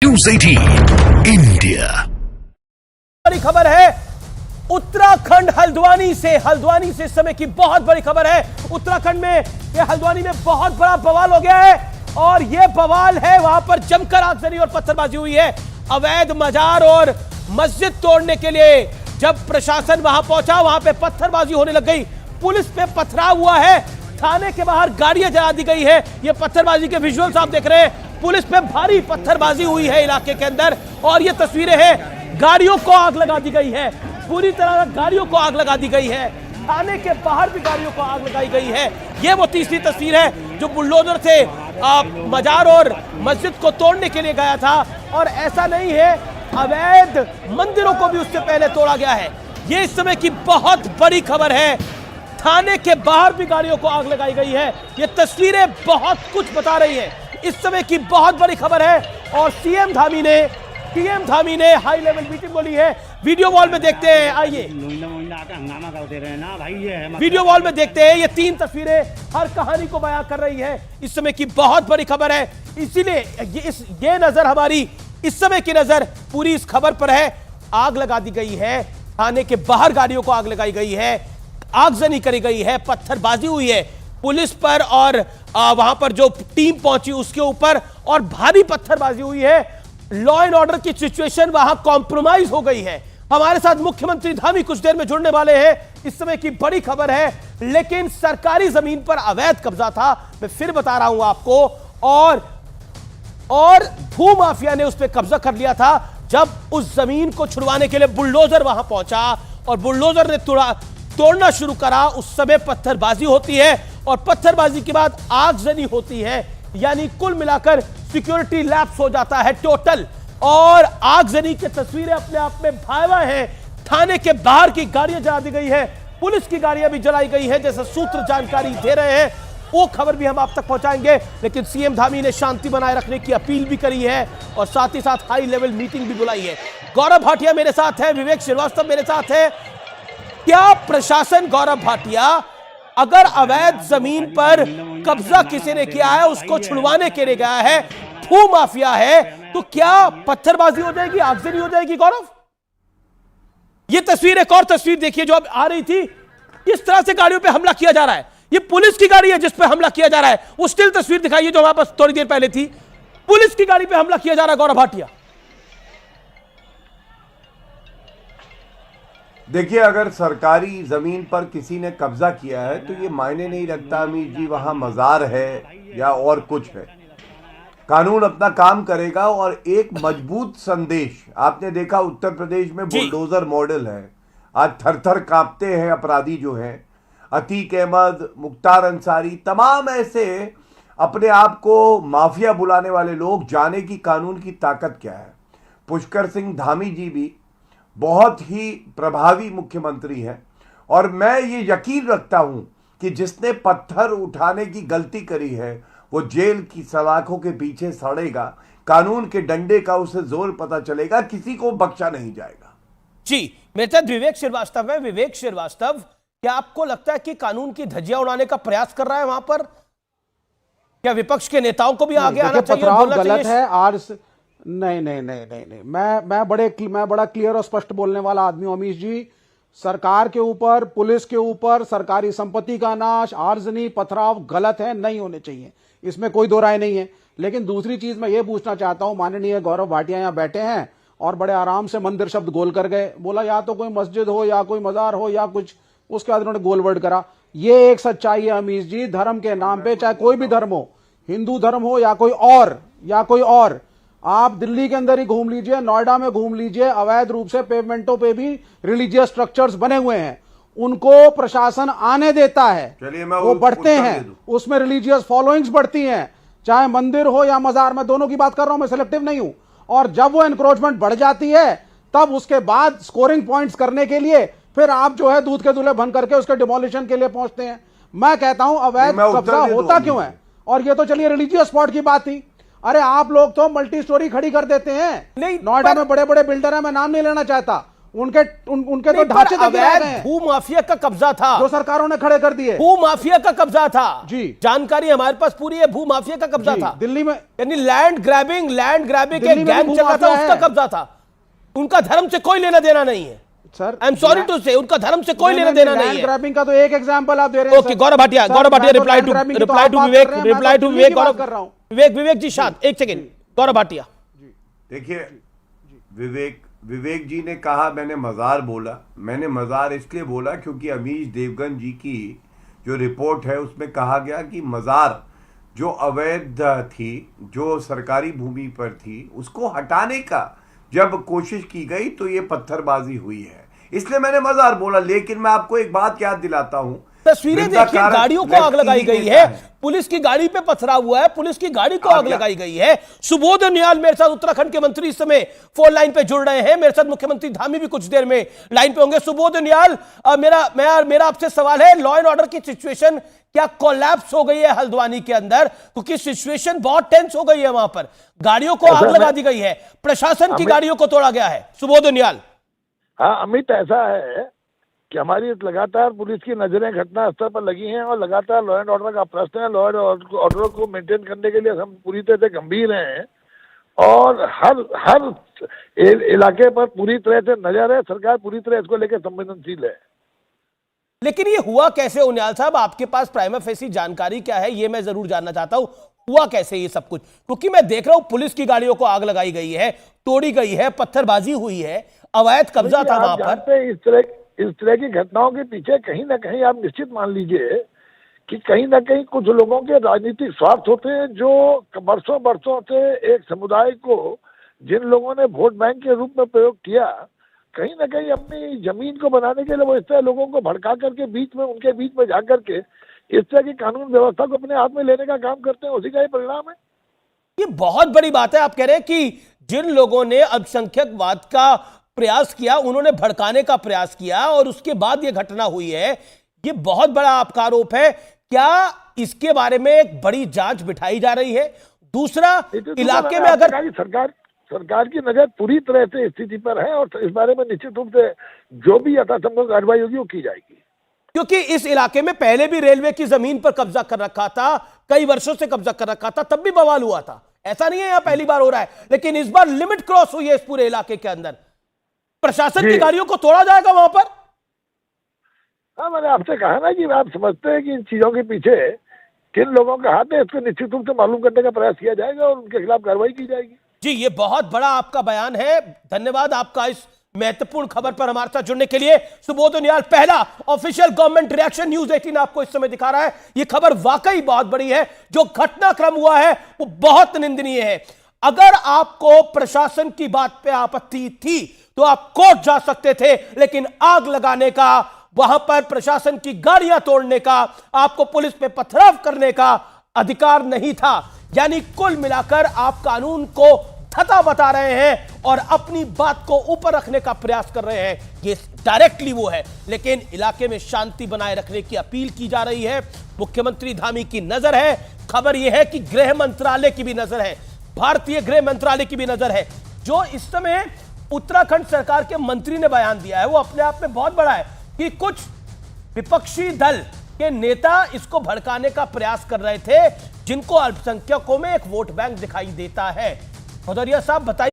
News 18 India. बड़ी खबर है उत्तराखंड हल्द्वानी से इस समय की बहुत बड़ी खबर है। उत्तराखंड में हल्द्वानी में बहुत बड़ा बवाल हो गया है और यह बवाल है वहां पर जमकर आगजनी और पत्थरबाजी हुई है। अवैध मजार और मस्जिद तोड़ने के लिए जब प्रशासन वहां पहुंचा, वहां पे पत्थरबाजी होने लग गई। पुलिस पे पथराव हुआ है, थाने के बाहर गाड़ियां जला दी गई है। ये पत्थरबाजी के विजुअल्स आप देख रहे हैं। पुलिस पे भारी पत्थरबाजी हुई है इलाके के अंदर और ये तस्वीरें हैं। गाड़ियों को आग लगा दी गई है, पूरी तरह गाड़ियों को आग लगा दी गई है। थाने के बाहर भी गाड़ियों को आग लगाई गई है। ये वो तीसरी तस्वीर है जो बुलडोजर से मजार और मस्जिद को तोड़ने के लिए गया था। और ऐसा नहीं है, अवैध मंदिरों को भी उससे पहले तोड़ा गया है। ये इस समय की बहुत बड़ी खबर है। थाने के बाहर भी गाड़ियों को आग लगाई गई है। ये तस्वीरें बहुत कुछ बता रही हैं। इस समय की बहुत बड़ी खबर है और सीएम धामी ने हाई लेवल मीटिंग बोली है। वीडियो वॉल में देखते हैं, आइए वीडियो वॉल में देखते हैं। ये तीन तस्वीरें हर कहानी को बयां कर रही है। इस समय की बहुत बड़ी खबर है, इसीलिए ये नजर हमारी इस समय की नजर पूरी इस खबर पर है। आग लगा दी गई है, थाने के बाहर गाड़ियों को आग लगाई गई है, आगजनी करी गई है, पत्थरबाजी हुई है पुलिस पर और वहां पर जो टीम पहुंची उसके ऊपर, और भारी पत्थरबाजी हुई है। लॉ एंड ऑर्डर की सिचुएशन वहां कॉम्प्रोमाइज हो गई है। हमारे साथ मुख्यमंत्री धामी कुछ देर में जुड़ने वाले हैं। इस समय की बड़ी खबर है, लेकिन सरकारी जमीन पर अवैध कब्जा था, मैं फिर बता रहा हूं आपको, और भूमाफिया ने उस पर कब्जा कर लिया था। जब उस जमीन को छुड़वाने के लिए बुलडोजर वहां पहुंचा और बुलडोजर ने तोड़ना शुरू करा, उस समय पत्थरबाजी होती है और पत्थरबाजी के बाद आगजनी होती है। यानी कुल मिलाकर सिक्योरिटी लैप्स हो जाता है टोटल। और आगजनी की तस्वीरें अपने आप में भयावह हैं। थाने के बाहर की गाड़ियां जला दी गई है, पुलिस की गाड़ियां भी जलाई गई है, जैसे सूत्र जानकारी दे रहे हैं। वो खबर भी हम आप तक पहुंचाएंगे। लेकिन सीएम धामी ने शांति बनाए रखने की अपील भी करी है और साथ ही साथ हाई लेवल मीटिंग भी बुलाई है। गौरव भाटिया मेरे साथ है, विवेक श्रीवास्तव मेरे साथ है। क्या प्रशासन, गौरव भाटिया, अगर अवैध जमीन पर कब्जा किसी ने किया है, उसको छुड़वाने के लिए गया है, भू माफिया है, तो क्या पत्थरबाजी हो जाएगी, आगजनी हो जाएगी? गौरव, ये तस्वीर, एक और तस्वीर देखिए जो अब आ रही थी। किस तरह से गाड़ियों पे हमला किया जा रहा है। ये पुलिस की गाड़ी है जिस पे हमला किया जा रहा है। वो स्टिल तस्वीर दिखाइए जो हमारे पास थोड़ी देर पहले थी। पुलिस की गाड़ी पे हमला किया जा रहा है। गौरव भाटिया, देखिए, अगर सरकारी जमीन पर किसी ने कब्जा किया है तो ये मायने नहीं रखता अमीर जी वहां मजार है या और कुछ है। कानून अपना काम करेगा। और एक मजबूत संदेश आपने देखा, उत्तर प्रदेश में बुलडोजर मॉडल है। आज थर थर कांपते हैं अपराधी जो हैं, अतीक अहमद, मुख्तार अंसारी, तमाम ऐसे अपने आप को माफिया बुलाने वाले लोग। जाने की कानून की ताकत क्या है। पुष्कर सिंह धामी जी भी बहुत ही प्रभावी मुख्यमंत्री हैं और मैं ये यकीन रखता हूं कि जिसने पत्थर उठाने की गलती करी है वो जेल की सलाखों के पीछे सड़ेगा। कानून के डंडे का उसे जोर पता चलेगा, किसी को बख्शा नहीं जाएगा। जी, मेरे साथ विवेक श्रीवास्तव है। विवेक श्रीवास्तव, क्या आपको लगता है कि कानून की धज्जियां उड़ाने का प्रयास कर रहा है वहां पर? क्या विपक्ष के नेताओं को भी आगे आना चाहिए, बोलना गलत चाहिए? है आज नहीं। मैं बड़ा क्लियर और स्पष्ट बोलने वाला आदमी हूं अमीश जी। सरकार के ऊपर, पुलिस के ऊपर सरकारी संपत्ति का नाश, आर्जनी, पथराव गलत है, नहीं होने चाहिए, इसमें कोई दो राय नहीं है। लेकिन दूसरी चीज मैं ये पूछना चाहता हूं, माननीय गौरव भाटिया यहां बैठे हैं और बड़े आराम से मंदिर शब्द गोल कर गए। बोला या तो कोई मस्जिद हो या कोई मजार हो या कुछ, उसके बाद उन्होंने गोल वर्ड करा। ये एक सच्चाई है अमीश जी, धर्म के नाम पे, चाहे कोई भी धर्म हो, हिंदू धर्म हो या कोई और, आप दिल्ली के अंदर ही घूम लीजिए, नोएडा में घूम लीजिए, अवैध रूप से पेवमेंटों पे भी रिलीजियस स्ट्रक्चर्स बने हुए हैं। उनको प्रशासन आने देता है, वो बढ़ते हैं, उसमें रिलीजियस फॉलोइंग्स बढ़ती हैं, चाहे मंदिर हो या मजार, में दोनों की बात कर रहा हूं, मैं सिलेक्टिव नहीं हूं। और जब वो एनक्रोचमेंट बढ़ जाती है, तब उसके बाद स्कोरिंग पॉइंट्स करने के लिए फिर आप जो है दूध के दूल्हे बन करके उसके डिमोलिशन के लिए पहुंचते हैं। मैं कहता हूं अवैध कब्जा होता क्यों है? और ये तो चलिए रिलीजियस स्पॉट की बात थी। अरे आप लोग तो मल्टी स्टोरी खड़ी कर देते हैं। नोएडा में बड़े बड़े बिल्डर हैं, मैं नाम नहीं लेना चाहता, उनके तो ढांचे तक गिराए गए हैं भू माफिया का कब्जा था जो सरकारों ने खड़े कर दिए। भू माफिया का कब्जा था जी, जानकारी हमारे पास पूरी है। भू माफिया का कब्जा था दिल्ली में, यानी लैंड ग्रैबिंग एक गैंग चला था, उसका कब्जा था। उनका धर्म से कोई लेना देना नहीं है sir. I am sorry to say, उनका धर्म से कोई लेना देना नहीं है। ग्रैबिंग का तो एक एग्जांपल आप दे रहे हैं। Okay, Gaurav Bhatia reply to Vivek ji शांत, एक सेकंड। गौरव भाटिया, देखिए विवेक जी ने कहा मैंने मजार बोला। मैंने मजार इसलिए बोला क्योंकि अमीश देवगन जी की जो रिपोर्ट है उसमें कहा गया कि मजार जो अवैध थी, जो सरकारी भूमि पर थी, उसको हटाने का जब कोशिश की गई तो ये पत्थरबाजी हुई है, इसलिए मैंने मजार बोला। लेकिन मैं आपको एक बात याद दिलाता हूं, तस्वीरें देखिए, गाड़ियों को आग लगाई गई है, पुलिस की गाड़ी पे पथरा हुआ है, पुलिस की गाड़ी को आग लगाई गई है। सुबोध उनियाल मेरे साथ, उत्तराखंड के मंत्री, इस समय फोन लाइन पे जुड़ रहे हैं। मेरे साथ मुख्यमंत्री धामी भी कुछ देर में लाइन पे होंगे। सुबोध उनियाल, मेरा आपसे सवाल है, लॉ एंड ऑर्डर की सिचुएशन क्या कोलैप्स हो गई है हल्द्वानी के अंदर? क्योंकि सिचुएशन बहुत टेंस हो गई है वहां पर, गाड़ियों को आग लगा दी गई है, प्रशासन की गाड़ियों को तोड़ा गया है। सुबोध उनियाल। हाँ अमित, ऐसा है कि हमारी लगातार पुलिस की नजरें घटना स्थल पर लगी हैं और लगातार लॉ एंड ऑर्डर का प्रश्न है। लॉ एंड ऑर्डर को मेंटेन करने के लिए हम पूरी तरह से गंभीर हैं और हर इलाके पर पूरी तरह से नजर है। सरकार पूरी तरह इसको लेकर संवेदनशील है। लेकिन ये हुआ कैसे उनियाल साहब? आपके पास प्राइमा फेसी जानकारी क्या है, ये मैं जरूर जानना चाहता हूं। हुआ कैसे ये सब कुछ? क्योंकि मैं देख रहा हूं पुलिस की गाड़ियों को आग लगाई गई है, तोड़ी गई है, पत्थरबाजी हुई है, अवैध कब्जा था वहां पर। इस तरह की घटनाओं के पीछे कहीं ना कहीं आप निश्चित मान लीजिए कि कहीं ना कहीं कुछ लोगों के राजनीतिक स्वार्थ होते हैं, जो बरसों से एक समुदाय को जिन लोगों ने वोट बैंक के रूप में प्रयोग किया, कहीं ना कहीं अपनी जमीन को बनाने के लिए वो इस तरह लोगों को भड़का करके उनके बीच में जाकर के इस तरह की कानून व्यवस्था को अपने हाथ में लेने का काम करते हैं। उसी का ही परिणाम है। ये बहुत बड़ी बात है। आप कह रहे हैं कि जिन लोगों ने अल्पसंख्यकवाद का प्रयास किया, उन्होंने भड़काने का प्रयास किया और उसके बाद ये घटना हुई है, ये बहुत बड़ा आपका आरोप है। क्या इसके बारे में एक बड़ी जांच बिठाई जा रही है? दूसरा, इलाके में अगर सरकार की नजर पूरी तरह से स्थिति पर है और इस बारे में निश्चित रूप से जो भी यथासंभव कार्रवाई होगी वो की जाएगी। क्योंकि इस इलाके में पहले भी रेलवे की जमीन पर कब्जा कर रखा था, कई वर्षों से कब्जा कर रखा था, तब भी बवाल हुआ था। ऐसा नहीं है यहां पहली बार हो रहा है, लेकिन इस बार लिमिट क्रॉस हुई है इस पूरे इलाके के अंदर। प्रशासन की गाड़ियों को तोड़ा जाएगा वहां पर। हाँ, मैंने आपसे कहा ना कि आप समझते हैं कि इन चीजों के पीछे किन लोगों के हाथ है, इसको निश्चित रूप से मालूम करने का प्रयास किया जाएगा और उनके खिलाफ कार्रवाई की जाएगी। जी, ये बहुत बड़ा आपका बयान है। धन्यवाद आपका इस महत्वपूर्ण खबर पर हमारे साथ जुड़ने के लिए। सुबोध उनियाल, पहला ऑफिशियल गवर्नमेंट रिएक्शन न्यूज 18 आपको इस समय दिखा रहा है। ये खबर वाकई बहुत बड़ी है। जो घटनाक्रम हुआ है वो बहुत निंदनीय है। अगर आपको प्रशासन की बात पे आपत्ति थी तो आप कोर्ट जा सकते थे, लेकिन आग लगाने का, वहां पर प्रशासन की गाड़ियां तोड़ने का, आपको पुलिस पे पथराव करने का अधिकार नहीं था। यानी कुल मिलाकर आप कानून को धता बता रहे हैं और अपनी बात को ऊपर रखने का प्रयास कर रहे हैं। ये डायरेक्टली वो है, लेकिन इलाके में शांति बनाए रखने की अपील की जा रही है। मुख्यमंत्री धामी की नजर है। खबर यह है कि गृह मंत्रालय की भी नजर है, भारतीय गृह मंत्रालय की भी नजर है। जो इस समय उत्तराखंड सरकार के मंत्री ने बयान दिया है वो अपने आप में बहुत बड़ा है कि कुछ विपक्षी दल के नेता इसको भड़काने का प्रयास कर रहे थे, जिनको अल्पसंख्यकों में एक वोट बैंक दिखाई देता है। भदौरिया साहब बताइए।